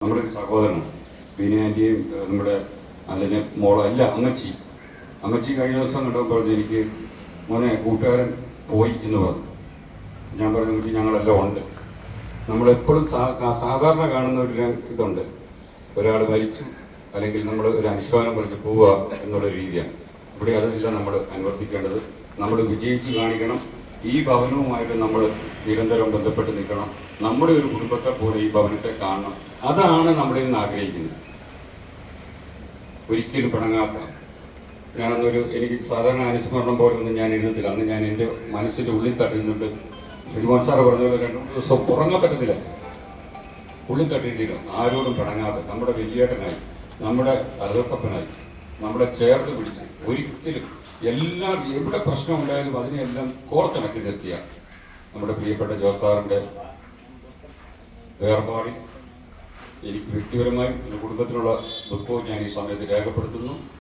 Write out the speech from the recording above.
നമ്മുടെ ഒരു സഹോദരൻ ബിനിയാൻ്റെയും നമ്മുടെ അതിൻ്റെ മോളോ അല്ല അമ്മച്ചി കഴിഞ്ഞ ദിവസം കണ്ടപ്പോൾ എനിക്ക് മോനെ കൂട്ടുകാരൻ പോയി എന്ന് പറഞ്ഞു. ഞാൻ പറഞ്ഞു അമ്മച്ചി ഞങ്ങളെല്ലാം ഉണ്ട്. നമ്മളെപ്പോഴും സാധാരണ കാണുന്ന ഒരു ഇതുണ്ട്, ഒരാൾ മരിച്ചു അല്ലെങ്കിൽ നമ്മൾ ഒരു അനുശോചനം പറഞ്ഞ് പോവുക എന്നുള്ള രീതിയാണ്. ഇവിടെ അതെല്ലാം നമ്മൾ അനുവർത്തിക്കേണ്ടത്. നമ്മൾ വിജയിച്ച് കാണിക്കണം. ഈ ഭവനവുമായിട്ട് നമ്മൾ നിരന്തരം ബന്ധപ്പെട്ട് നിൽക്കണം. നമ്മുടെ ഒരു കുടുംബത്തെ പോലെ ഈ ഭവനത്തെ കാണണം. അതാണ് നമ്മളിൽ നിന്ന് ആഗ്രഹിക്കുന്നത്. ഒരിക്കലും പിണങ്ങാത്ത, എനിക്ക് സാധാരണ അനുസ്മരണം പോലെ ഒന്നും ഞാൻ എഴുതത്തില്ല. അന്ന് ഞാൻ എൻ്റെ മനസ്സിൻ്റെ ഉള്ളിൽ തട്ടുന്നുണ്ട്. ശ്രീമാൻ സാറ് പറഞ്ഞ പോലെ 2 ദിവസം ഉറങ്ങാൻ പറ്റത്തില്ല, ഉള്ളിൽ തട്ടിയിട്ടില്ല. ആരോടും പിണങ്ങാതെ നമ്മുടെ വലിയേട്ടനായി, നമ്മുടെ അതൊക്കപ്പനായി നമ്മളെ ചേർത്ത് പിടിച്ച് ഒരിക്കലും എവിടെ പ്രശ്നമുണ്ടായാലും അതിനെല്ലാം കോർത്തിണക്കി നിർത്തിയ നമ്മുടെ പ്രിയപ്പെട്ട ജോസാറിൻ്റെ വേർപാടിൽ എനിക്ക് വ്യക്തിപരമായും എൻ്റെ കുടുംബത്തിലുള്ള ദുഃഖവും ഞാൻ ഈ സമയത്ത് രേഖപ്പെടുത്തുന്നു.